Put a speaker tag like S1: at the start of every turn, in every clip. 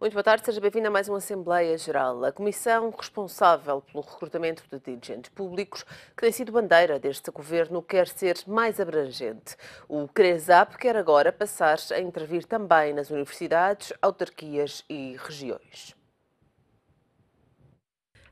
S1: Muito boa tarde, seja bem-vindo a mais uma Assembleia Geral. A comissão responsável pelo recrutamento de dirigentes públicos, que tem sido bandeira deste governo, quer ser mais abrangente. O CRESAP quer agora passar a intervir também nas universidades, autarquias e regiões.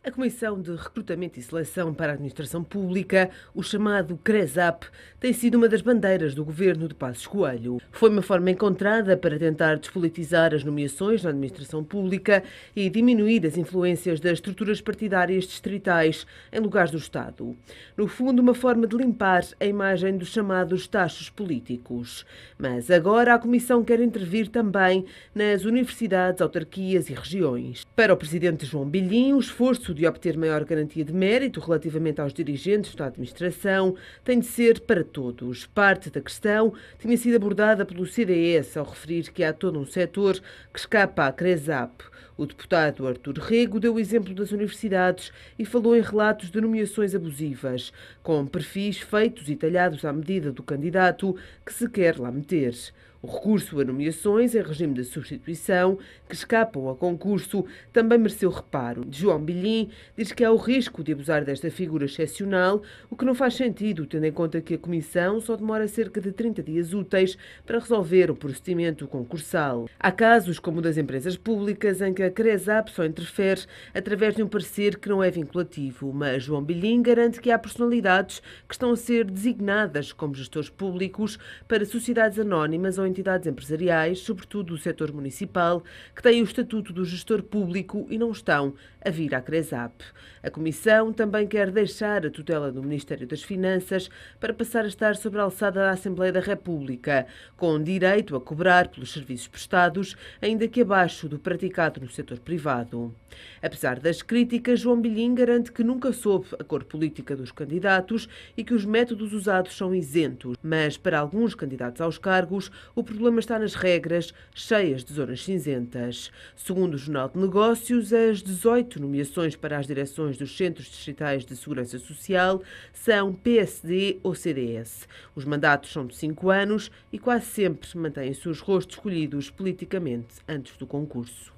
S1: A Comissão de Recrutamento e Seleção para a Administração Pública, o chamado CRESAP, tem sido uma das bandeiras do governo de Passos Coelho. Foi uma forma encontrada para tentar despolitizar as nomeações na administração pública e diminuir as influências das estruturas partidárias distritais em lugares do Estado. No fundo, uma forma de limpar a imagem dos chamados tachos políticos. Mas agora a Comissão quer intervir também nas universidades, autarquias e regiões. Para o presidente João Bilhin, o esforço de obter maior garantia de mérito relativamente aos dirigentes da administração tem de ser para todos. Parte da questão tinha sido abordada pelo CDS ao referir que há todo um setor que escapa à CRESAP. O deputado Artur Rego deu o exemplo das universidades e falou em relatos de nomeações abusivas, com perfis feitos e talhados à medida do candidato que se quer lá meter. O recurso a nomeações em regime de substituição, que escapam a concurso, também mereceu reparo. João Bilhin diz que há o risco de abusar desta figura excepcional, o que não faz sentido, tendo em conta que a Comissão só demora cerca de 30 dias úteis para resolver o procedimento concursal. Há casos, como o das empresas públicas, em que a CRESAP só interfere através de um parecer que não é vinculativo, mas João Bilhin garante que há personalidades que estão a ser designadas como gestores públicos para sociedades anónimas ou entidades empresariais, sobretudo do setor municipal, que têm o estatuto do gestor público e não estão a vir à CRESAP. A Comissão também quer deixar a tutela do Ministério das Finanças para passar a estar sobre a alçada da Assembleia da República, com direito a cobrar pelos serviços prestados, ainda que abaixo do praticado no setor privado. Apesar das críticas, João Bilhin garante que nunca soube a cor política dos candidatos e que os métodos usados são isentos, mas para alguns candidatos aos cargos, o problema está nas regras, cheias de zonas cinzentas. Segundo o Jornal de Negócios, as 18 nomeações para as direções dos Centros Distritais de Segurança Social são PSD ou CDS. Os mandatos são de 5 anos e quase sempre mantêm-se os rostos escolhidos politicamente antes do concurso.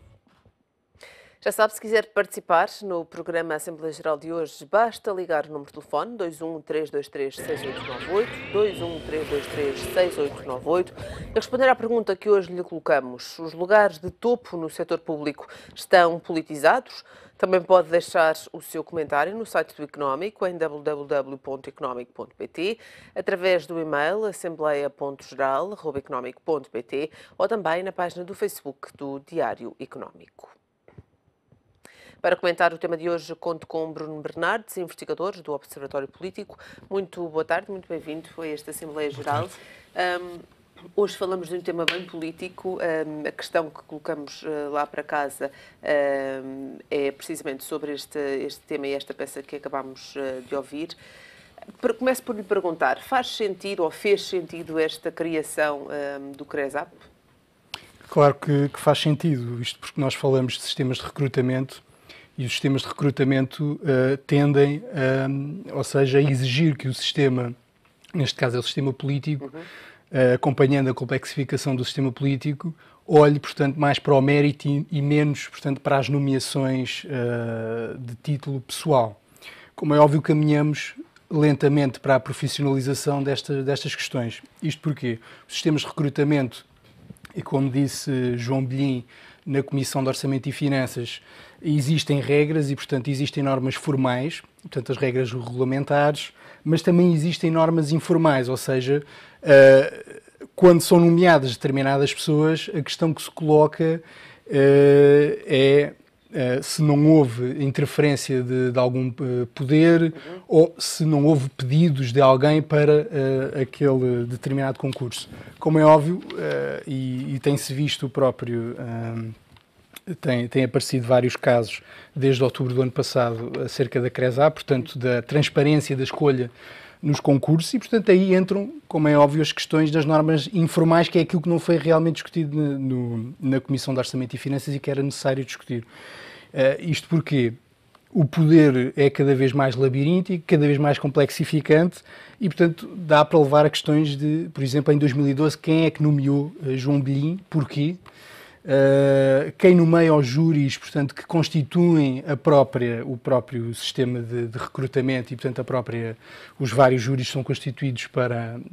S1: Já sabe, se quiser participar no programa Assembleia Geral de hoje, basta ligar o número de telefone 21 323 6898, 21 323 6898 e responder à pergunta que hoje lhe colocamos. Os lugares de topo no setor público estão politizados? Também pode deixar o seu comentário no site do Económico, em www.economico.pt, através do e-mail assembleia.geral@economico.pt ou também na página do Facebook do Diário Económico. Para comentar o tema de hoje, conto com Bruno Bernardes, investigador do Observatório Político. Muito boa tarde, muito bem-vindo a esta Assembleia Geral. Hoje falamos de um tema bem político. A questão que colocamos lá para casa é precisamente sobre este tema e esta peça que acabámos de ouvir. Começo por lhe perguntar, faz sentido ou fez sentido esta criação do CRESAP?
S2: Claro que faz sentido, isto porque nós falamos de sistemas de recrutamento e os sistemas de recrutamento tendem, ou seja, a exigir que o sistema, neste caso é o sistema político, acompanhando a complexificação do sistema político, olhe, portanto, mais para o mérito e menos, portanto, para as nomeações de título pessoal. Como é óbvio, caminhamos lentamente para a profissionalização destas questões. Isto porque os sistemas de recrutamento, e como disse João Bilhin na Comissão de Orçamento e Finanças, existem regras e, portanto, existem normas formais, portanto, as regras regulamentares, mas também existem normas informais, ou seja, quando são nomeadas determinadas pessoas, a questão que se coloca é se não houve interferência de algum poder ou se não houve pedidos de alguém para aquele determinado concurso. Como é óbvio, e tem-se visto o próprio, tem aparecido vários casos desde outubro do ano passado acerca da CRESAP, portanto, da transparência da escolha nos concursos e, portanto, aí entram, como é óbvio, as questões das normas informais, que é aquilo que não foi realmente discutido na Comissão de Orçamento e Finanças e que era necessário discutir. Isto porque o poder é cada vez mais labiríntico, cada vez mais complexificante e, portanto, dá para levar a questões de, por exemplo, em 2012, quem é que nomeou João Bilhin, porquê, quem nomeia os júris, portanto, que constituem o próprio sistema de recrutamento e, portanto, os vários júris são constituídos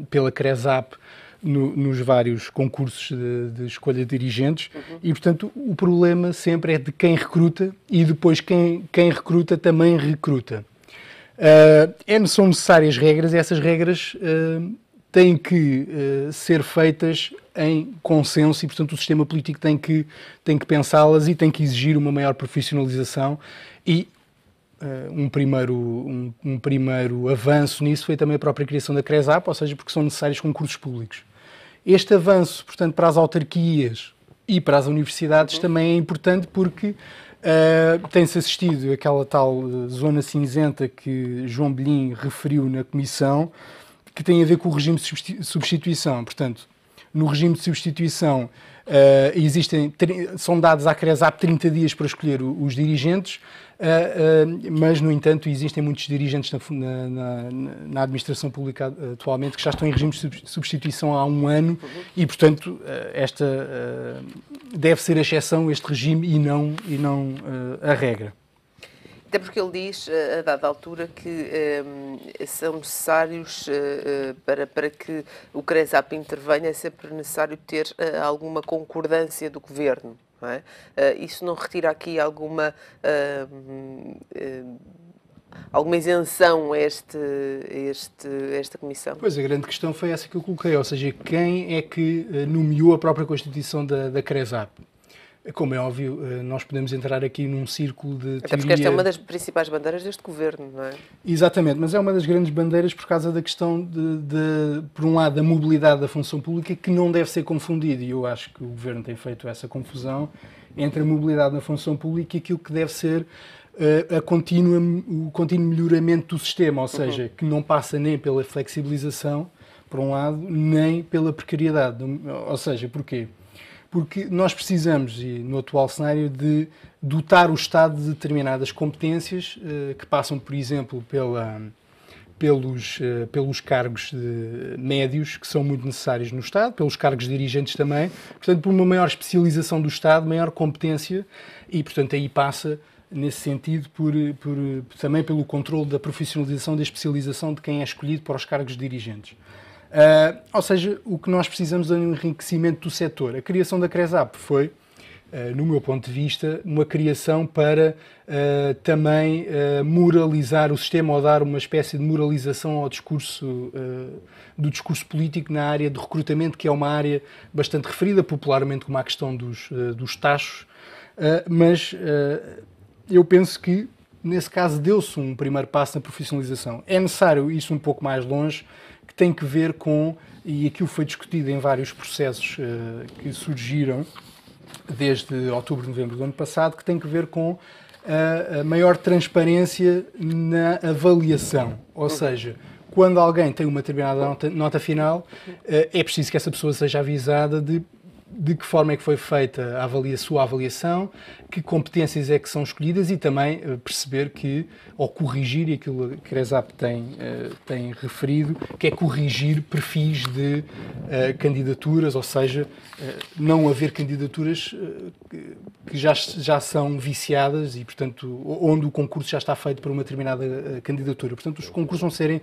S2: pela CRESAP nos vários concursos de escolha de dirigentes e, portanto, o problema sempre é de quem recruta e depois quem recruta também recruta. São necessárias regras e essas regras têm que ser feitas em consenso e, portanto, o sistema político tem que pensá-las e tem que exigir uma maior profissionalização e um primeiro avanço nisso foi também a própria criação da CRESAP, ou seja, porque são necessários concursos públicos. Este avanço, portanto, para as autarquias e para as universidades também é importante porque tem-se assistido àquela tal zona cinzenta que João Belim referiu na Comissão, que tem a ver com o regime de substituição. Portanto, no regime de substituição são dados à CRESAP 30 dias para escolher os dirigentes, mas, no entanto, existem muitos dirigentes na administração pública atualmente que já estão em regime de substituição há um ano e, portanto, deve ser a exceção este regime e não a regra.
S1: Até porque ele diz, a dada altura, que são necessários, para que o CRESAP intervenha, é sempre necessário ter alguma concordância do Governo. Não é? Isso não retira aqui alguma isenção a esta comissão?
S2: Pois, a grande questão foi essa que eu coloquei, ou seja, quem é que nomeou a própria constituição da CRESAP? Como é óbvio, nós podemos entrar aqui num círculo de teoria...
S1: Até porque esta é uma das principais bandeiras deste governo, não é?
S2: Exatamente, mas é uma das grandes bandeiras por causa da questão por um lado, da mobilidade da função pública, que não deve ser confundida, e eu acho que o governo tem feito essa confusão entre a mobilidade na função pública e aquilo que deve ser o contínuo melhoramento do sistema, ou seja, que não passa nem pela flexibilização, por um lado, nem pela precariedade. Ou seja, porquê? Porque nós precisamos, e no atual cenário, de dotar o Estado de determinadas competências que passam, por exemplo, pelos cargos médios, que são muito necessários no Estado, pelos cargos dirigentes também, portanto, por uma maior especialização do Estado, maior competência, e, portanto, aí passa, nesse sentido, também pelo controle da profissionalização, da especialização de quem é escolhido para os cargos dirigentes. Ou seja, o que nós precisamos é um enriquecimento do setor. A criação da CRESAP foi, no meu ponto de vista, uma criação para também moralizar o sistema ou dar uma espécie de moralização ao do discurso político na área de recrutamento, que é uma área bastante referida popularmente como a questão dos tachos, mas eu penso que, nesse caso, deu-se um primeiro passo na profissionalização. É necessário isso um pouco mais longe, que tem que ver com, e aquilo foi discutido em vários processos que surgiram desde outubro, novembro do ano passado, que tem que ver com a maior transparência na avaliação. Ou seja, quando alguém tem uma determinada nota final, é preciso que essa pessoa seja avisada de que forma é que foi feita a sua avaliação, que competências é que são escolhidas e também perceber ou corrigir, e aquilo que a CRESAP tem referido, que é corrigir perfis de candidaturas, ou seja, não haver candidaturas que já são viciadas e, portanto, onde o concurso já está feito por uma determinada candidatura. Portanto, os concursos vão serem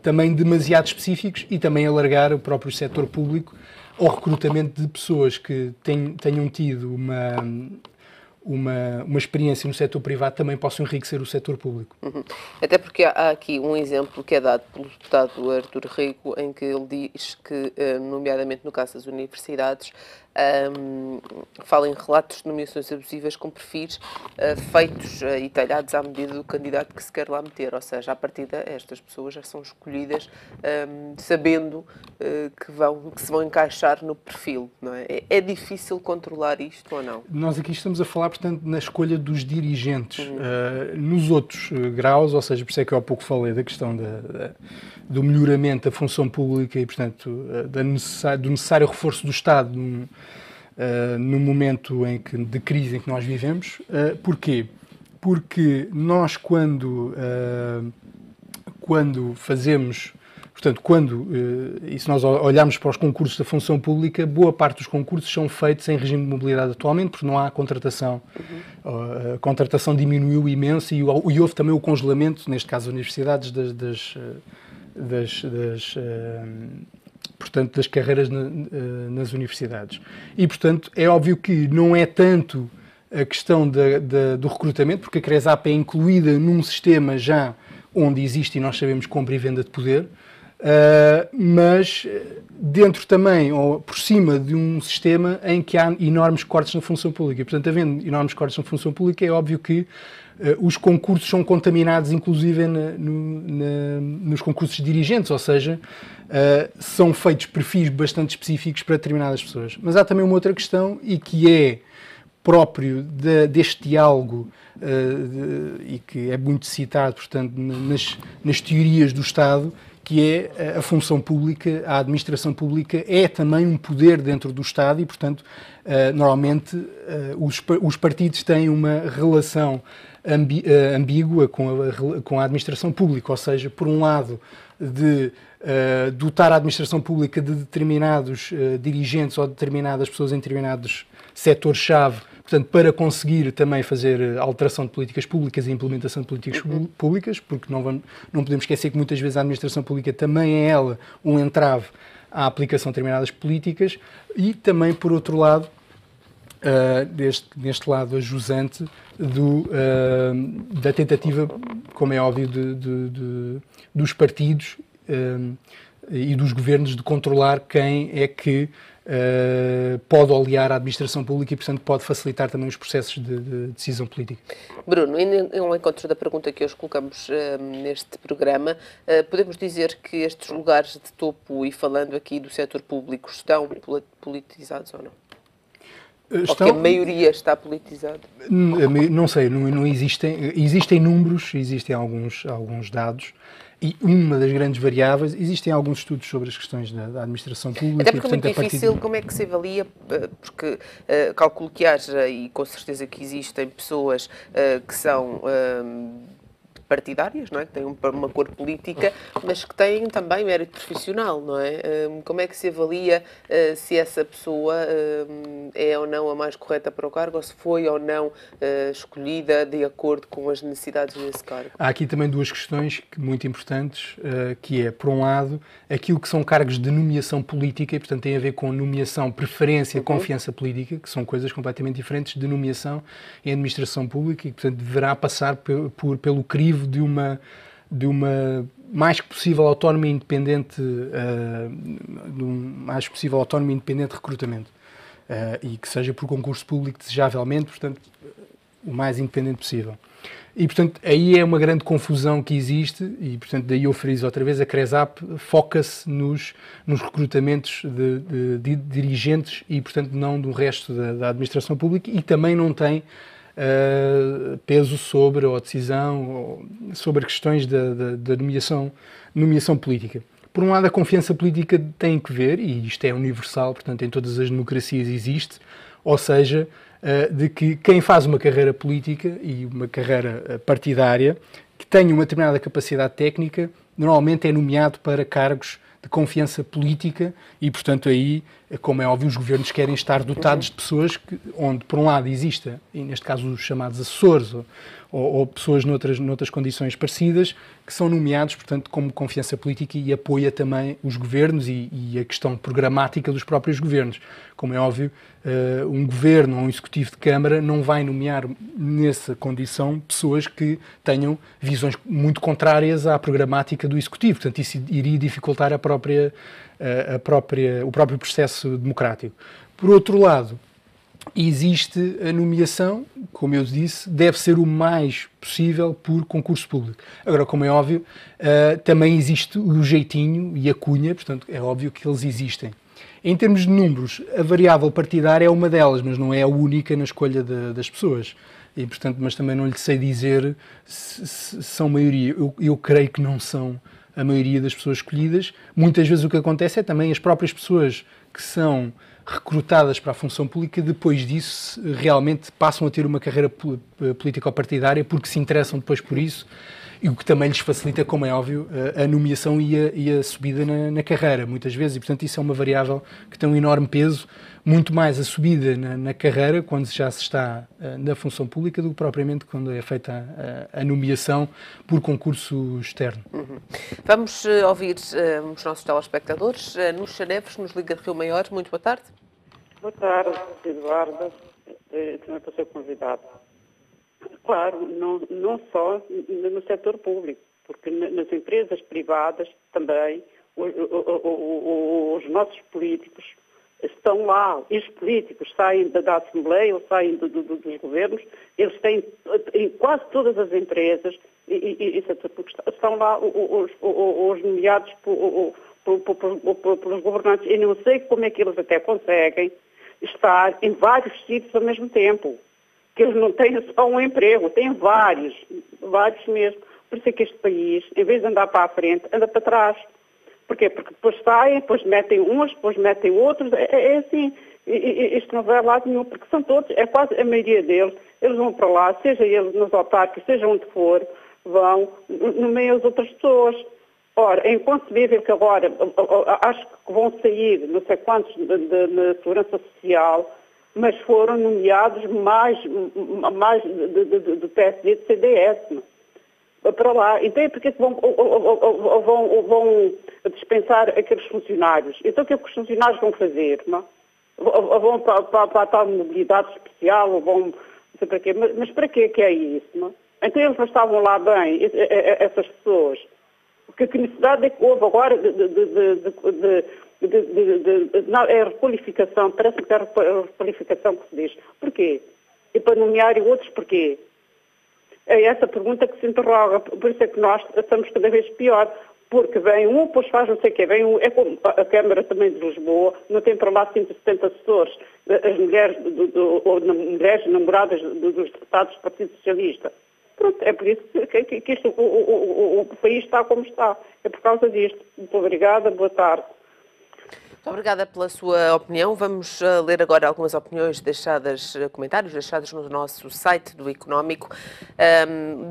S2: também demasiado específicos e também alargar o próprio setor público ao recrutamento de pessoas que tenham tido uma experiência no setor privado, também possam enriquecer o setor público.
S1: Até porque há aqui um exemplo que é dado pelo deputado Artur Rego, em que ele diz que, nomeadamente no caso das universidades, fala em relatos de nomeações abusivas com perfis feitos e talhados à medida do candidato que se quer lá meter. Ou seja, à partida, estas pessoas já são escolhidas sabendo que se vão encaixar no perfil. Não é? É difícil controlar isto ou não?
S2: Nós aqui estamos a falar, portanto, na escolha dos dirigentes. Nos outros graus, ou seja, por isso é que eu há pouco falei da questão do melhoramento da função pública e, portanto, do necessário reforço do Estado no momento de crise em que nós vivemos. Porquê? Porque nós, quando fazemos Portanto, e se nós olharmos para os concursos da função pública, boa parte dos concursos são feitos em regime de mobilidade atualmente, porque não há contratação. A contratação diminuiu imenso e houve também o congelamento, neste caso das universidades, portanto, das carreiras nas universidades. E, portanto, é óbvio que não é tanto a questão do recrutamento, porque a CRESAP é incluída num sistema já onde existe, e nós sabemos, compra e venda de poder, mas dentro também, ou por cima de um sistema em que há enormes cortes na função pública. E, portanto, havendo enormes cortes na função pública, é óbvio que os concursos são contaminados, inclusive nos concursos de dirigentes, ou seja, são feitos perfis bastante específicos para determinadas pessoas. Mas há também uma outra questão, e que é próprio deste diálogo, e que é muito citado, portanto, nas teorias do Estado, que é a função pública, a administração pública é também um poder dentro do Estado e, portanto, normalmente os partidos têm uma relação ambígua com a administração pública, ou seja, por um lado, de dotar a administração pública de determinados dirigentes ou determinadas pessoas em determinados setores-chave, portanto, para conseguir também fazer alteração de políticas públicas e implementação de políticas públicas, porque não podemos esquecer que muitas vezes a administração pública também é ela um entrave à aplicação de determinadas políticas e também, por outro lado, neste lado ajusante da tentativa, como é óbvio, dos partidos e dos governos de controlar quem é que pode olear a administração pública e, portanto, pode facilitar também os processos de decisão política.
S1: Bruno, em encontro da pergunta que hoje colocamos neste programa, podemos dizer que estes lugares de topo, e falando aqui do setor público, estão politizados ou não? Ou que a maioria está politizada?
S2: Não sei, não existem números, existem alguns dados. E uma das grandes variáveis, existem alguns estudos sobre as questões da administração pública.
S1: Até porque é muito difícil, como é que se avalia, porque calculo que haja, e com certeza que existem pessoas que são partidárias, não é? Que têm uma cor política, mas que têm também mérito profissional, não é? Como é que se avalia se essa pessoa é ou não a mais correta para o cargo, ou se foi ou não escolhida de acordo com as necessidades desse cargo?
S2: Há aqui também duas questões muito importantes, que é, por um lado, aquilo que são cargos de nomeação política, e, portanto, tem a ver com nomeação, preferência, confiança política, que são coisas completamente diferentes de nomeação em administração pública, e, portanto, deverá passar pelo crivo de uma mais que possível autónoma e independente, mais possível autónoma e independente recrutamento, e que seja por concurso público desejavelmente, portanto, o mais independente possível. E, portanto, aí é uma grande confusão que existe e, portanto, daí eu friso outra vez, a CRESAP foca-se nos recrutamentos de dirigentes e, portanto, não do resto da administração pública, e também não tem peso sobre a decisão, sobre questões da nomeação política. Por um lado, a confiança política tem que ver, e isto é universal, portanto, em todas as democracias existe, ou seja, de que quem faz uma carreira política e uma carreira partidária, que tenha uma determinada capacidade técnica, normalmente é nomeado para cargos de confiança política e, portanto, aí, como é óbvio, os governos querem estar dotados de pessoas onde, por um lado, exista, e neste caso os chamados assessores ou pessoas noutras condições parecidas, que são nomeados, portanto, como confiança política e apoia também os governos e a questão programática dos próprios governos. Como é óbvio, um governo ou um executivo de Câmara não vai nomear nessa condição pessoas que tenham visões muito contrárias à programática do executivo. Portanto, isso iria dificultar o próprio processo democrático. Por outro lado, existe a nomeação, como eu disse, deve ser o mais possível por concurso público. Agora, como é óbvio, também existe o jeitinho e a cunha, portanto, é óbvio que eles existem. Em termos de números, a variável partidária é uma delas, mas não é a única na escolha das pessoas. E, portanto, mas também não lhe sei dizer se são maioria. Eu creio que não são a maioria das pessoas escolhidas. Muitas vezes o que acontece é também as próprias pessoas que são recrutadas para a função pública, depois disso realmente passam a ter uma carreira político-partidária porque se interessam depois por isso e o que também lhes facilita, como é óbvio, a nomeação e a subida na carreira, muitas vezes, e portanto isso é uma variável que tem um enorme peso, muito mais a subida na carreira, quando já se está na função pública, do que propriamente quando é feita a nomeação por concurso externo.
S1: Vamos ouvir os nossos telespectadores. Núcia Neves, nos Liga de Rio Maior. Muito boa tarde.
S3: Boa tarde, Eduardo. Também para ser convidado. Claro, não só no setor público, porque nas empresas privadas também os nossos políticos estão lá. E os políticos saem da Assembleia ou saem dos governos, eles têm em quase todas as empresas e setor público, estão lá os nomeados pelos governantes. Eu não sei como é que eles até conseguem estar em vários sítios ao mesmo tempo. Que eles não têm só um emprego, têm vários mesmo. Por isso é que este país, em vez de andar para a frente, anda para trás. Porquê? Porque depois saem, depois metem uns, depois metem outros. É assim. Isto não vai a lado nenhum, porque são todos, é quase a maioria deles, eles vão para lá, seja eles nos autarcas, seja onde for, vão no meio das outras pessoas. Ora, é inconcebível que agora, acho que vão sair não sei quantos na Segurança Social, mas foram nomeados mais do PSD e do CDS para lá. Então, porque vão dispensar aqueles funcionários? Então, o que é que os funcionários vão fazer? Não? Vão para a tal mobilidade especial, ou vão, não sei para quê. Mas para quê que é isso? Não? Então, eles não estavam lá bem, essas pessoas. Que necessidade é que houve agora não, é a requalificação, parece que é a requalificação que se diz. Porquê? E para nomear outros, porquê? É essa pergunta que se interroga. Por isso é que nós estamos cada vez pior. Porque vem um, depois faz não sei o quê, vem um, é como a Câmara também de Lisboa, não tem para lá 170 assessores, as mulheres, mulheres namoradas dos deputados do Partido Socialista. Pronto, é por isso que isto, o país está como está. É por causa disto. Muito obrigada, boa tarde.
S1: Muito obrigada pela sua opinião. Vamos ler agora algumas opiniões deixadas, comentários deixados no nosso site do Económico.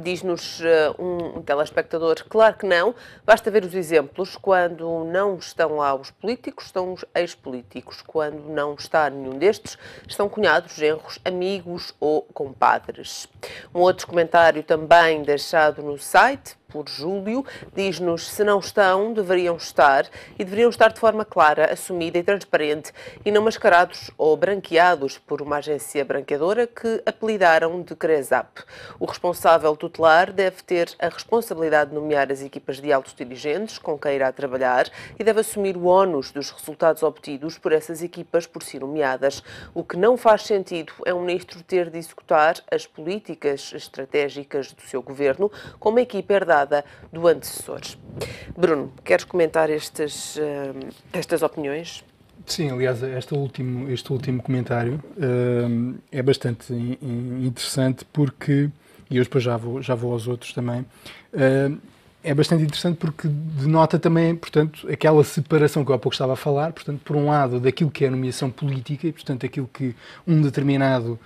S1: Diz-nos um telespectador, claro que não, basta ver os exemplos. Quando não estão lá os políticos, estão os ex-políticos. Quando não está nenhum destes, estão cunhados, genros, amigos ou compadres. Um outro comentário também deixado no site, por Júlio, diz-nos: se não estão, deveriam estar, e deveriam estar de forma clara, assumida e transparente, e não mascarados ou branqueados por uma agência branqueadora que apelidaram de CRESAP. O responsável tutelar deve ter a responsabilidade de nomear as equipas de altos dirigentes com quem irá trabalhar e deve assumir o ónus dos resultados obtidos por essas equipas por si nomeadas. O que não faz sentido é um ministro ter de executar as políticas estratégicas do seu governo com uma equipa herdada do antecessor. Bruno, queres comentar estas opiniões?
S2: Sim, aliás, este último comentário é bastante interessante porque, e eu depois já vou aos outros também, é bastante interessante porque denota também, portanto, aquela separação que eu há pouco estava a falar, portanto, por um lado, daquilo que é a nomeação política e, portanto, aquilo que um determinado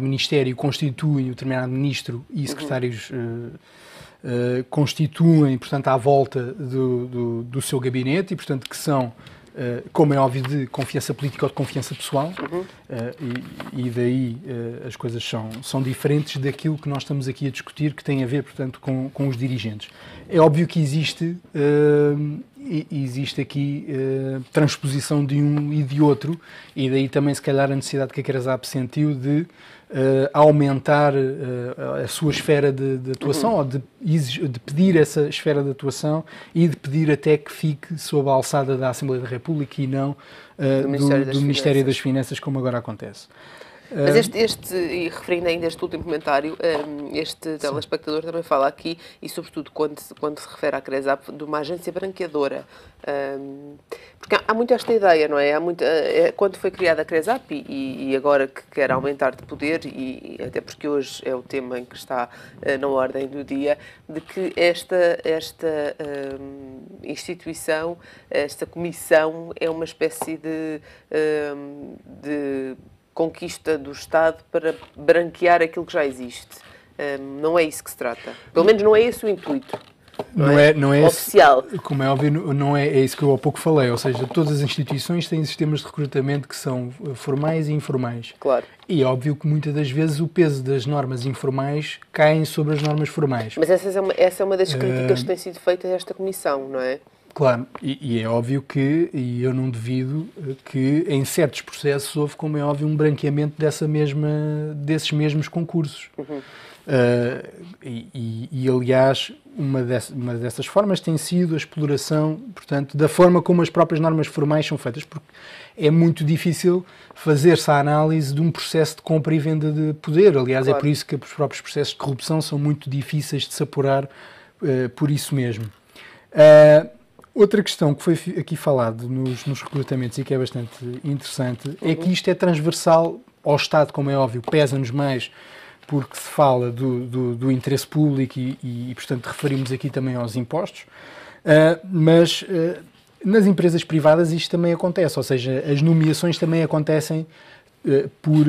S2: ministério constitui, um determinado ministro e secretários constituem, portanto, à volta do seu gabinete e, portanto, que são, como é óbvio, de confiança política ou de confiança pessoal, e daí as coisas são diferentes daquilo que nós estamos aqui a discutir, que tem a ver, portanto, com os dirigentes. É óbvio que existe aqui transposição de um e de outro, e daí também, se calhar, a necessidade que a CRESAP sentiu de aumentar a sua esfera de atuação, ou de pedir essa esfera de atuação e de pedir até que fique sob a alçada da Assembleia da República e não do Ministério das Finanças, como agora acontece.
S1: Mas e referindo ainda este último comentário, este telespectador também fala aqui, e sobretudo quando se refere à CRESAP, de uma agência branqueadora. Porque há muito esta ideia, não é? Quando foi criada a CRESAP e agora que quer aumentar de poder, e até porque hoje é o tema em que está na ordem do dia, de que esta instituição, esta comissão, é uma espécie de conquista do Estado para branquear aquilo que já existe. Não é isso que se trata. Pelo menos não é esse o intuito.
S2: Não é
S1: oficial.
S2: Como é óbvio, não é isso que eu há pouco falei. Ou seja, todas as instituições têm sistemas de recrutamento que são formais e informais.
S1: Claro.
S2: E é óbvio que muitas das vezes o peso das normas informais caem sobre as normas formais.
S1: Mas essa é uma das críticas que tem sido feita a esta comissão, não é?
S2: Claro, e é óbvio que, e eu não duvido, que em certos processos houve, como é óbvio, um branqueamento desses mesmos concursos.
S1: Uhum.
S2: Aliás, uma dessas formas tem sido a exploração, portanto, da forma como as próprias normas formais são feitas, porque é muito difícil fazer-se a análise de um processo de compra e venda de poder. Aliás, claro. É por isso que os próprios processos de corrupção são muito difíceis de se apurar por isso mesmo. Outra questão que foi aqui falado nos recrutamentos e que é bastante interessante é que isto é transversal ao Estado, como é óbvio, pesa-nos mais porque se fala do interesse público e, portanto, referimos aqui também aos impostos, mas nas empresas privadas isto também acontece, ou seja, as nomeações também acontecem por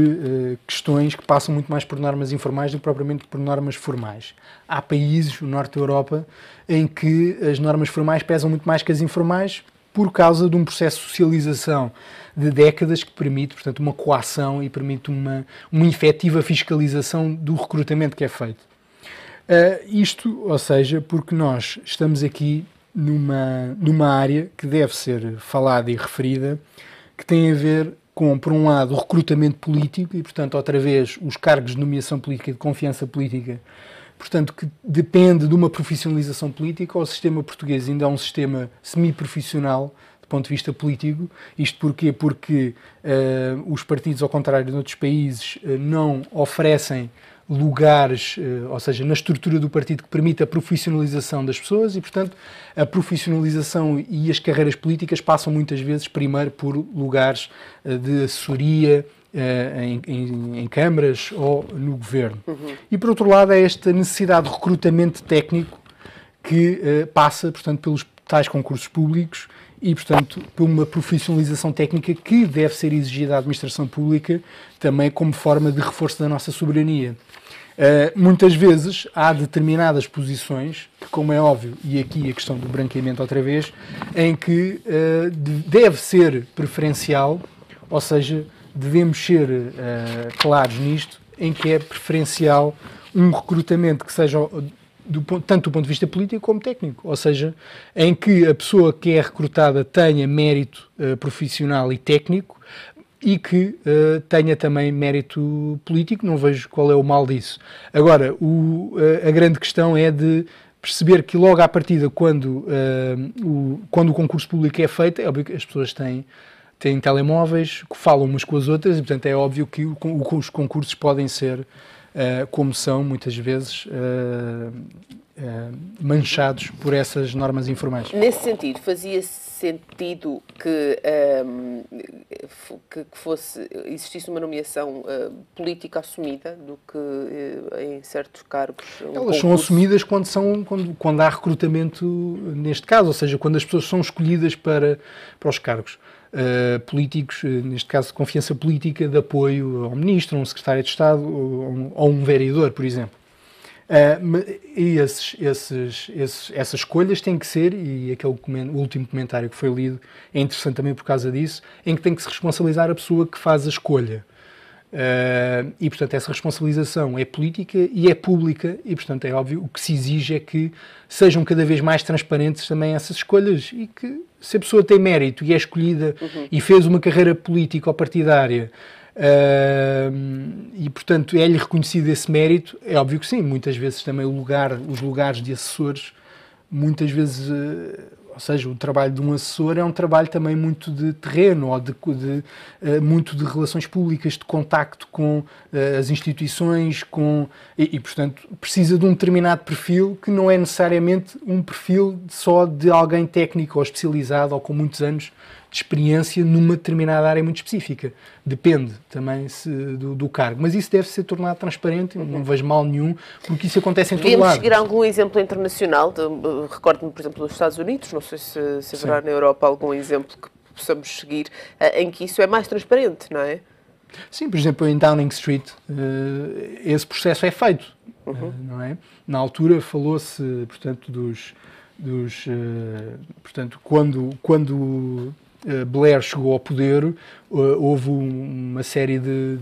S2: questões que passam muito mais por normas informais do que propriamente por normas formais. Há países, no norte da Europa, em que as normas formais pesam muito mais que as informais por causa de um processo de socialização de décadas que permite, portanto, uma coação e permite uma efetiva fiscalização do recrutamento que é feito. Isto, ou seja, porque nós estamos aqui numa área que deve ser falada e referida, que tem a ver com, por um lado, o recrutamento político e, portanto, outra vez, os cargos de nomeação política e de confiança política, portanto, que depende de uma profissionalização política. O sistema português ainda é um sistema semi-profissional do ponto de vista político. Isto porquê? Porque os partidos, ao contrário de outros países, não oferecem lugares, ou seja, na estrutura do partido que permite a profissionalização das pessoas e, portanto, a profissionalização e as carreiras políticas passam muitas vezes primeiro por lugares de assessoria em câmaras ou no governo. Uhum. E, por outro lado, é esta necessidade de recrutamento técnico que passa, portanto, pelos tais concursos públicos e, portanto, por uma profissionalização técnica que deve ser exigida à administração pública também como forma de reforço da nossa soberania. Muitas vezes há determinadas posições, que, como é óbvio, e aqui a questão do branqueamento outra vez, em que deve ser preferencial, ou seja, devemos ser claros nisto, em que é preferencial um recrutamento que seja tanto do ponto de vista político como técnico, ou seja, em que a pessoa que é recrutada tenha mérito profissional e técnico e que tenha também mérito político. Não vejo qual é o mal disso. Agora, a grande questão é de perceber que logo à partida, quando o concurso público é feito, é óbvio que as pessoas têm telemóveis, que falam umas com as outras e, portanto, é óbvio que os concursos podem ser, como são, muitas vezes, manchados por essas normas informais.
S1: Nesse sentido, fazia sentido que existisse uma nomeação política assumida do que em certos cargos?
S2: Elas são assumidas quando há recrutamento, neste caso, ou seja, quando as pessoas são escolhidas para os cargos políticos, neste caso de confiança política, de apoio ao ministro, a um secretário de Estado ou um vereador, por exemplo. E essas escolhas têm que ser, e o último comentário que foi lido é interessante também por causa disso, em que tem que se responsabilizar a pessoa que faz a escolha. E, portanto, essa responsabilização é política e é pública e, portanto, é óbvio, o que se exige é que sejam cada vez mais transparentes também essas escolhas e que, se a pessoa tem mérito e é escolhida e fez uma carreira política ou partidária e, portanto, é-lhe reconhecido esse mérito, é óbvio que sim. Muitas vezes também os lugares de assessores, muitas vezes, ou seja, o trabalho de um assessor é um trabalho também muito de terreno ou muito de relações públicas, de contacto com as instituições, e, portanto, precisa de um determinado perfil que não é necessariamente um perfil só de alguém técnico ou especializado ou com muitos anos de experiência numa determinada área muito específica. Depende também do cargo. Mas isso deve ser tornado transparente, não vejo mal nenhum, porque isso acontece em todo lado.
S1: Podemos seguir algum exemplo internacional? Recordo-me, por exemplo, dos Estados Unidos, não sei se haverá na Europa algum exemplo que possamos seguir, em que isso é mais transparente, não é?
S2: Sim, por exemplo, em Downing Street, esse processo é feito. não é? Na altura falou-se, portanto, portanto, quando Blair chegou ao poder, houve uma série de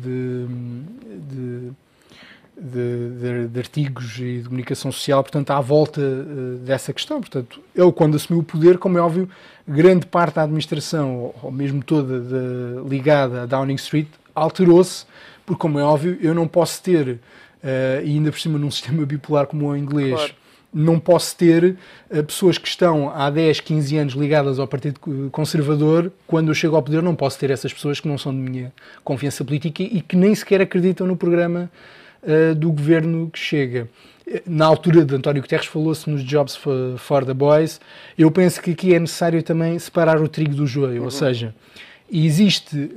S2: artigos e de comunicação social, portanto, à volta dessa questão. Portanto, ele, quando assumiu o poder, como é óbvio, grande parte da administração, ou mesmo toda ligada a Downing Street, alterou-se, porque, como é óbvio, eu não posso ter, e ainda por cima num sistema bipolar como o inglês, claro, não posso ter pessoas que estão há 10, 15 anos ligadas ao Partido Conservador. Quando eu chego ao poder, não posso ter essas pessoas que não são de minha confiança política e que nem sequer acreditam no programa do governo que chega. Na altura de António Guterres falou-se nos Jobs for the Boys. Eu penso que aqui é necessário também separar o trigo do joio, ou seja, existe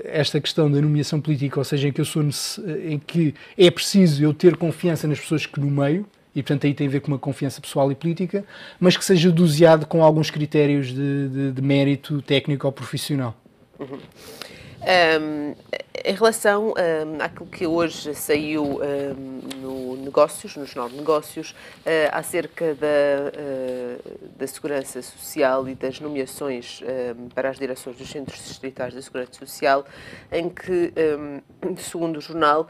S2: esta questão da nomeação política, ou seja, em que é preciso eu ter confiança nas pessoas que nomeio, e portanto aí tem a ver com uma confiança pessoal e política, mas que seja doseado com alguns critérios de mérito técnico ou profissional.
S1: Em relação àquilo que hoje saiu no Jornal de Negócios, acerca da segurança social e das nomeações para as direções dos centros distritais da segurança social, em que, segundo o jornal,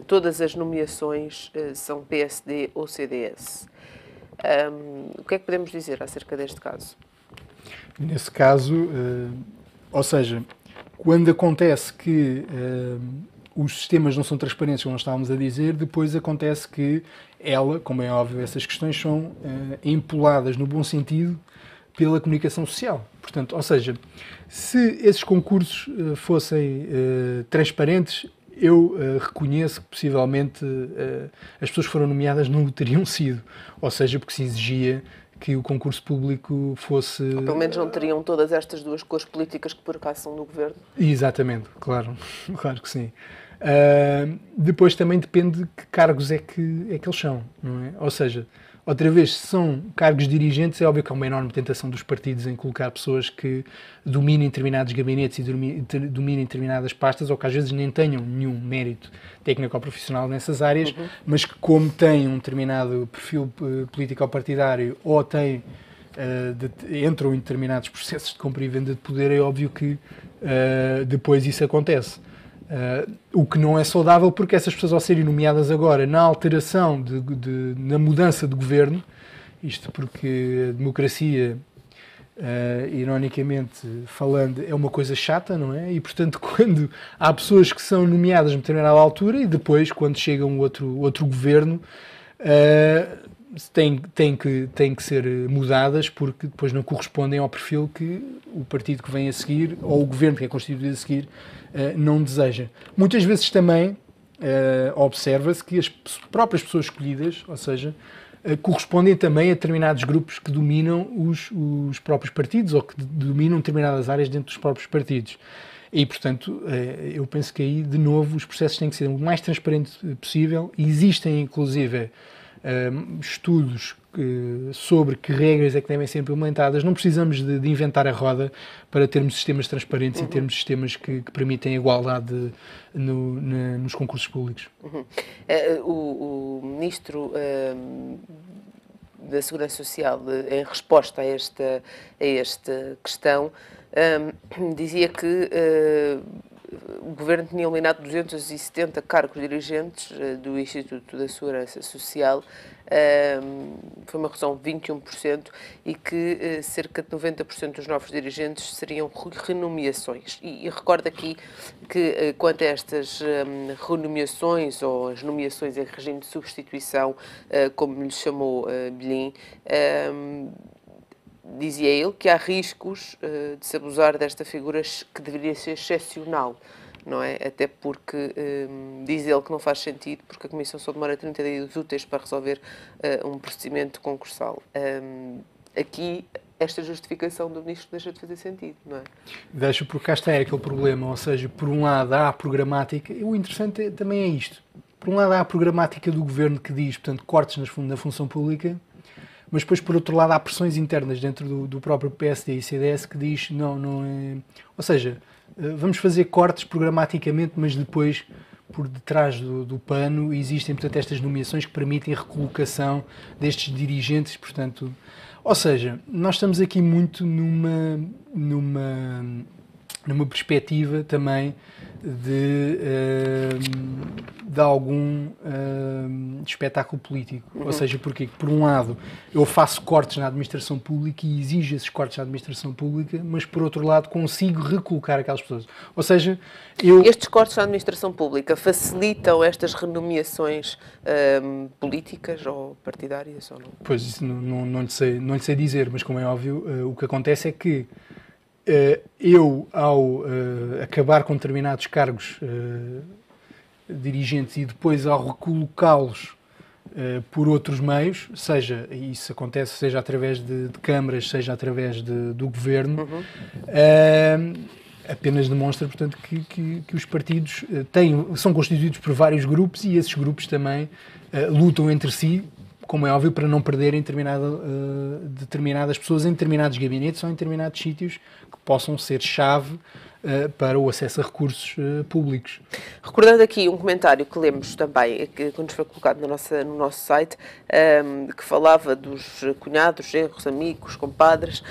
S1: todas as nomeações são PSD ou CDS. O que é que podemos dizer acerca deste caso?
S2: Nesse caso, ou seja, quando acontece que os sistemas não são transparentes, como nós estávamos a dizer, depois acontece que como é óbvio, essas questões são empoladas no bom sentido pela comunicação social. Portanto, ou seja, se esses concursos fossem transparentes, eu reconheço que possivelmente as pessoas que foram nomeadas não o teriam sido. Ou seja, porque se exigia que o concurso público fosse...
S1: Ou pelo menos não teriam todas estas duas cores políticas que por acaso são no governo.
S2: Exatamente, claro, claro que sim. Depois também depende de que cargos é que eles são, não é? Ou seja, outra vez, se são cargos dirigentes, é óbvio que há uma enorme tentação dos partidos em colocar pessoas que dominem determinados gabinetes e dominem determinadas pastas, ou que às vezes nem tenham nenhum mérito técnico ou profissional nessas áreas, mas que, como têm um determinado perfil político-partidário ou entram em determinados processos de compra e venda de poder, é óbvio que depois isso acontece. O que não é saudável, porque essas pessoas, ao serem nomeadas agora na alteração, na mudança de governo, isto porque a democracia, ironicamente falando, é uma coisa chata, não é? E, portanto, quando há pessoas que são nomeadas numa determinada altura e depois, quando chega um outro governo, têm que ser mudadas, porque depois não correspondem ao perfil que o partido que vem a seguir, ou o governo que é constituído a seguir, não deseja. Muitas vezes também observa-se que as próprias pessoas escolhidas, ou seja, correspondem também a determinados grupos que dominam os próprios partidos ou que dominam determinadas áreas dentro dos próprios partidos. E, portanto, eu penso que aí, de novo, os processos têm que ser o mais transparente possível. Existem, inclusive, estudos sobre que regras é que devem ser implementadas. Não precisamos de inventar a roda para termos sistemas transparentes e termos sistemas que permitem a igualdade nos concursos públicos.
S1: O Ministro da Segurança Social, em resposta a esta questão, dizia que o Governo tinha eliminado 270 cargos dirigentes do Instituto da Segurança Social, foi uma redução de 21%, e que cerca de 90% dos novos dirigentes seriam renomeações. E recordo aqui que, quanto a estas renomeações, ou as nomeações em regime de substituição, como lhe chamou Bilhin, dizia ele que há riscos de se abusar desta figura, que deveria ser excepcional, não é? Até porque diz ele que não faz sentido, porque a Comissão só demora 30 dias úteis para resolver um procedimento concursal. Aqui, esta justificação do Ministro deixa de fazer sentido, não é?
S2: Deixa, porque cá está aquele problema, ou seja, por um lado há a programática, e o interessante também é isto. Por um lado há a programática do Governo que diz, portanto, cortes na função pública, mas depois, por outro lado, há pressões internas dentro do próprio PSD e CDS que diz não é... Ou seja, vamos fazer cortes programaticamente, mas depois por detrás do pano existem, portanto, estas nomeações que permitem a recolocação destes dirigentes, portanto, ou seja, nós estamos aqui muito numa perspectiva também de algum espetáculo político. Ou seja, porque por um lado eu faço cortes na administração pública e exijo esses cortes na administração pública, mas por outro lado consigo recolocar aquelas pessoas. Ou seja,
S1: Estes cortes na administração pública facilitam estas renomeações políticas ou partidárias ou não?
S2: Pois, isso não lhe sei dizer, mas como é óbvio, o que acontece é que eu, ao acabar com determinados cargos dirigentes e depois ao recolocá-los por outros meios, seja, isso acontece seja através de câmaras, seja através do governo, apenas demonstra, portanto, que os partidos são constituídos por vários grupos e esses grupos também lutam entre si, como é óbvio, para não perderem determinadas pessoas em determinados gabinetes ou em determinados sítios que possam ser chave para o acesso a recursos públicos.
S1: Recordando aqui um comentário que lemos também, que nos foi colocado no nosso site, que falava dos cunhados, genros, amigos, compadres,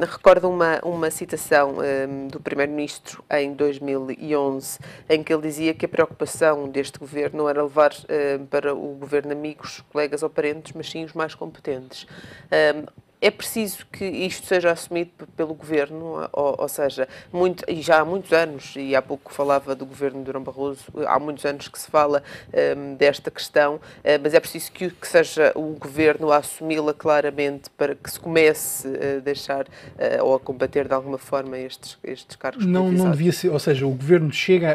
S1: recorda uma citação do Primeiro-Ministro em 2011, em que ele dizia que a preocupação deste governo não era levar para o governo amigos, colegas ou parentes, mas sim os mais competentes. É preciso que isto seja assumido pelo Governo, ou seja, e já há muitos anos, e há pouco falava do Governo de Durão Barroso, há muitos anos que se fala desta questão, mas é preciso que seja o Governo a assumi-la claramente para que se comece a deixar ou a combater de alguma forma estes cargos politizados.
S2: Não devia ser, ou seja, o Governo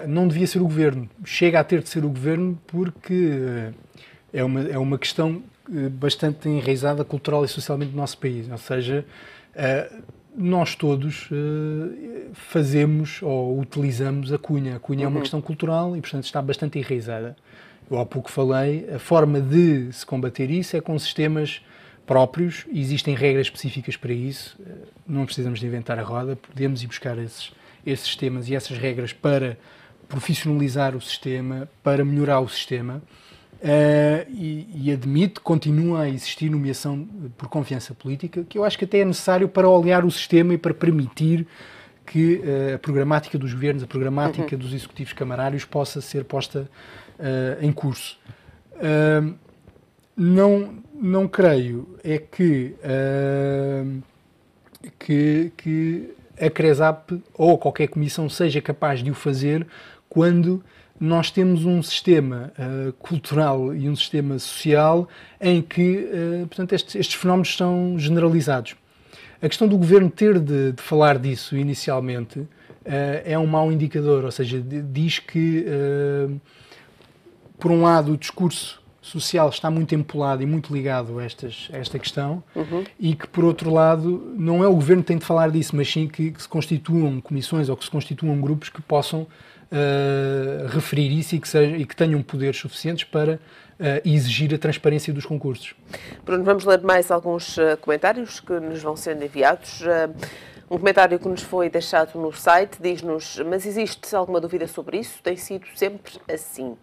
S2: não devia ser o Governo, chega a ter de ser o Governo porque é uma questão bastante enraizada cultural e socialmente no nosso país, ou seja, nós todos fazemos ou utilizamos a cunha. A cunha é uma questão cultural e, portanto, está bastante enraizada. Eu há pouco falei, a forma de se combater isso é com sistemas próprios, existem regras específicas para isso, não precisamos de inventar a roda, podemos ir buscar esses sistemas e essas regras para profissionalizar o sistema, para melhorar o sistema. E admito que continua a existir nomeação por confiança política, que eu acho que até é necessário para olear o sistema e para permitir que a programática dos governos, a programática dos executivos camarários possa ser posta em curso. Não creio é que a CRESAP ou qualquer comissão seja capaz de o fazer quando nós temos um sistema cultural e um sistema social em que, portanto, estes fenómenos são generalizados. A questão do governo ter de falar disso inicialmente é um mau indicador, ou seja, diz que, por um lado, o discurso social está muito empolado e muito ligado a esta questão e que, por outro lado, não é o governo que tem de falar disso, mas sim que se constituam comissões ou que se constituam grupos que possam referir isso e que tenham poderes suficientes para exigir a transparência dos concursos.
S1: Bruno, vamos ler mais alguns comentários que nos vão sendo enviados. Um comentário que nos foi deixado no site diz-nos: mas existe alguma dúvida sobre isso? Tem sido sempre assim.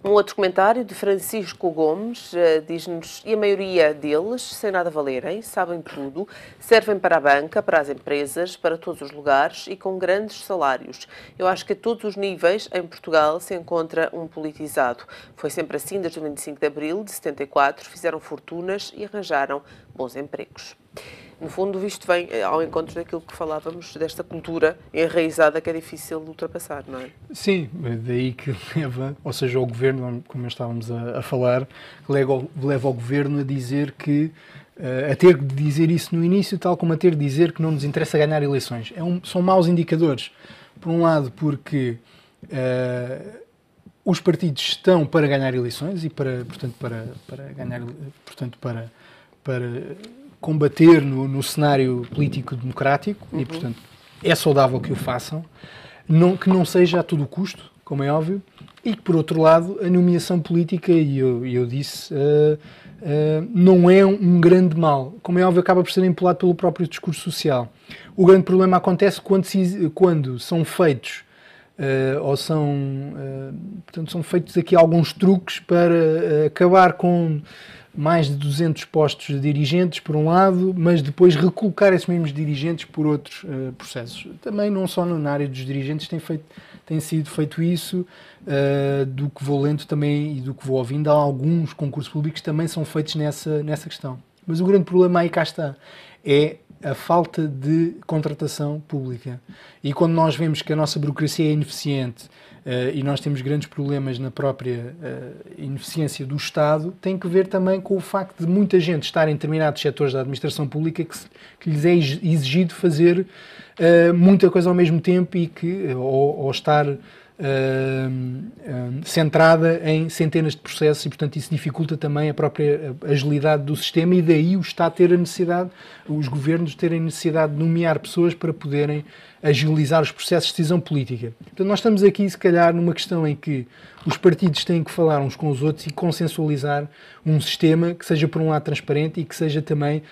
S1: Um outro comentário de Francisco Gomes diz-nos: e a maioria deles, sem nada valerem, sabem tudo, servem para a banca, para as empresas, para todos os lugares e com grandes salários. Eu acho que a todos os níveis em Portugal se encontra um politizado. Foi sempre assim desde o 25 de abril de 74, fizeram fortunas e arranjaram bons empregos. No fundo, isto vem ao encontro daquilo que falávamos, desta cultura enraizada que é difícil de ultrapassar, não é?
S2: Sim, daí que leva, ou seja, o governo, como estávamos a falar, leva o governo a dizer que, a ter de dizer isso no início, tal como a ter de dizer que não nos interessa ganhar eleições. São maus indicadores. Por um lado, porque os partidos estão para ganhar eleições e para combater no cenário político democrático e, portanto, é saudável que o façam, que não seja a todo custo, como é óbvio, e que, por outro lado, a nomeação política, e eu disse, não é um grande mal. Como é óbvio, acaba por ser empolado pelo próprio discurso social. O grande problema acontece quando são feitos ou portanto, são feitos aqui alguns truques para acabar com mais de 200 postos de dirigentes, por um lado, mas depois recolocar esses mesmos dirigentes por outros processos. Também não só na área dos dirigentes tem sido feito isso, do que vou lendo também e do que vou ouvindo, há alguns concursos públicos que também são feitos nessa questão. Mas o grande problema aí cá está, é a falta de contratação pública. E quando nós vemos que a nossa burocracia é ineficiente e nós temos grandes problemas na própria ineficiência do Estado, tem que ver também com o facto de muita gente estar em determinados setores da administração pública que lhes é exigido fazer muita coisa ao mesmo tempo e ou estar centrada em centenas de processos e, portanto, isso dificulta também a própria agilidade do sistema e daí o Estado ter a necessidade, os governos terem necessidade de nomear pessoas para poderem agilizar os processos de decisão política. Portanto, nós estamos aqui, se calhar, numa questão em que os partidos têm que falar uns com os outros e consensualizar um sistema que seja, por um lado, transparente e que seja também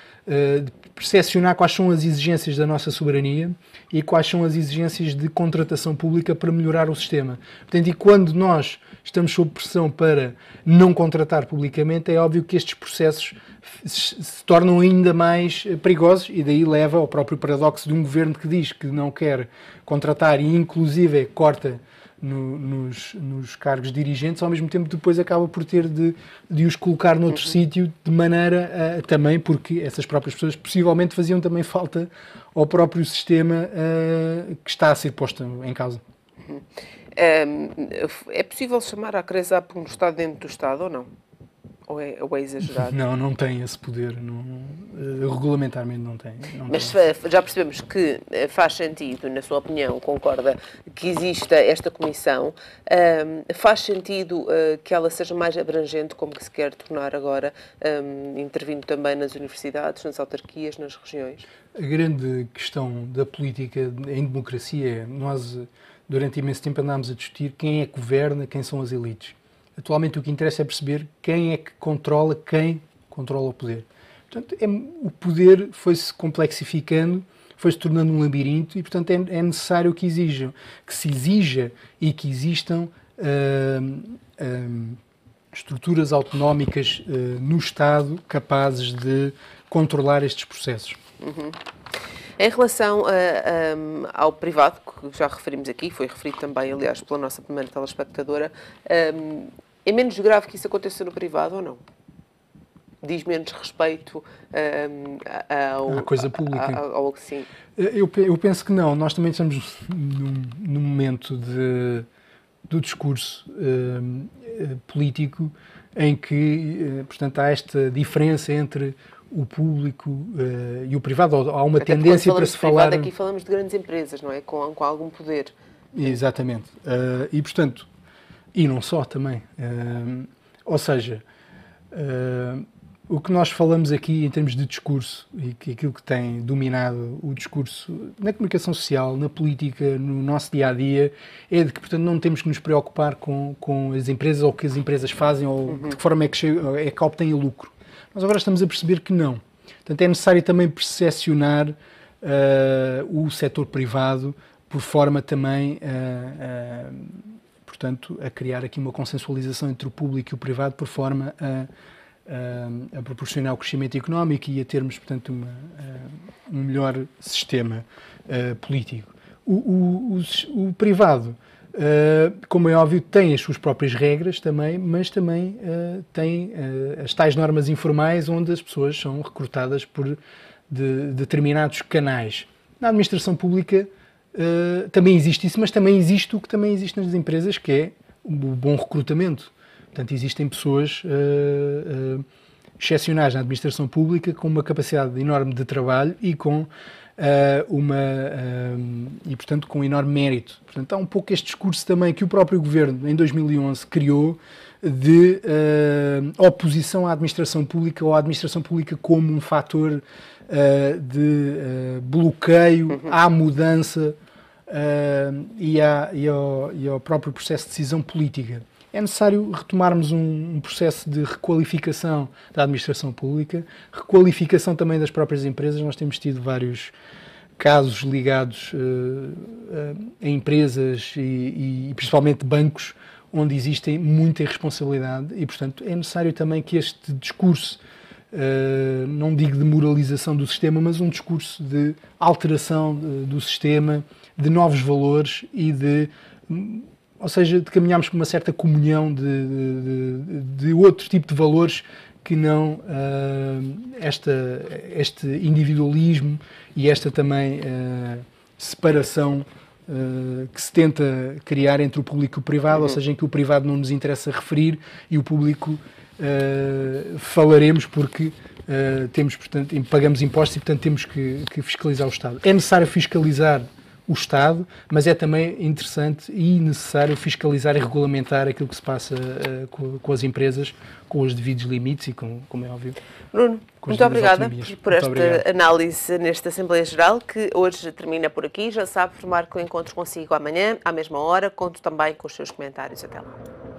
S2: percepcionar quais são as exigências da nossa soberania e quais são as exigências de contratação pública para melhorar o sistema. Portanto, e quando nós estamos sob pressão para não contratar publicamente, é óbvio que estes processos se tornam ainda mais perigosos e daí leva ao próprio paradoxo de um governo que diz que não quer contratar e inclusive corta nos cargos dirigentes, ao mesmo tempo depois acaba por ter de os colocar noutro sítio, de maneira também, porque essas próprias pessoas possivelmente faziam também falta ao próprio sistema que está a ser posto em causa.
S1: É possível chamar a CRESAP um Estado dentro do Estado ou não? Ou é exagerado?
S2: Não tem esse poder. Regulamentarmente não tem.
S1: Mas já percebemos que faz sentido, na sua opinião, concorda, que exista esta comissão. Faz sentido que ela seja mais abrangente, como que se quer tornar agora, intervindo também nas universidades, nas autarquias, nas regiões?
S2: A grande questão da política em democracia é nós, durante imenso tempo, andámos a discutir quem é que governa, quem são as elites. Atualmente o que interessa é perceber quem é que controla quem controla o poder. Portanto, o poder foi-se complexificando, foi-se tornando um labirinto e, portanto, é necessário que se exija e que existam estruturas autonómicas no Estado capazes de controlar estes processos.
S1: Em relação ao privado, que já referimos aqui, foi referido também, aliás, pela nossa primeira telespectadora, é menos grave que isso aconteça no privado ou não? Diz menos respeito
S2: à coisa pública?
S1: Sim.
S2: Eu penso que não. Nós também estamos num momento do discurso político em que, portanto, há esta diferença entre o público e o privado. Há uma tendência para se falar...
S1: Aqui falamos de grandes empresas, não é? Com algum poder.
S2: Exatamente. E, portanto, e não só também. Ou seja, o que nós falamos aqui em termos de discurso e que aquilo que tem dominado o discurso na comunicação social, na política, no nosso dia-a-dia, é de que, portanto, não temos que nos preocupar com as empresas ou o que as empresas fazem ou de que forma é que obtêm lucro. Nós agora estamos a perceber que não. Portanto, é necessário também percepcionar o setor privado por forma também, portanto, a criar aqui uma consensualização entre o público e o privado por forma a proporcionar o crescimento económico e a termos, portanto, um melhor sistema político. O privado, como é óbvio, tem as suas próprias regras também, mas também tem as tais normas informais onde as pessoas são recrutadas por determinados canais. Na administração pública também existe isso, mas também existe o que também existe nas empresas, que é o bom recrutamento. Portanto, existem pessoas excepcionais na administração pública com uma capacidade enorme de trabalho e portanto, com enorme mérito. Portanto, há um pouco este discurso também que o próprio Governo, em 2011, criou de oposição à administração pública ou à administração pública como um fator de bloqueio à mudança e ao próprio processo de decisão política. É necessário retomarmos um processo de requalificação da administração pública, requalificação também das próprias empresas. Nós temos tido vários casos ligados a empresas e principalmente bancos, onde existem muita irresponsabilidade e, portanto, é necessário também que este discurso, não digo de moralização do sistema, mas um discurso de alteração do sistema, de novos valores e ou seja, de caminharmos para uma certa comunhão de outro tipo de valores que não este individualismo e esta também separação que se tenta criar entre o público e o privado, ou seja, em que o privado não nos interessa referir e o público falaremos porque portanto, pagamos impostos e, portanto, temos que fiscalizar o Estado. É necessário fiscalizar o Estado, mas é também interessante e necessário fiscalizar e regulamentar aquilo que se passa com as empresas, com os devidos limites e, como é óbvio,
S1: Nuno, muito obrigada por esta
S2: obrigado.
S1: análise nesta Assembleia Geral, que hoje termina por aqui. Já sabe, marco o encontro consigo amanhã, à mesma hora. Conto também com os seus comentários. Até lá.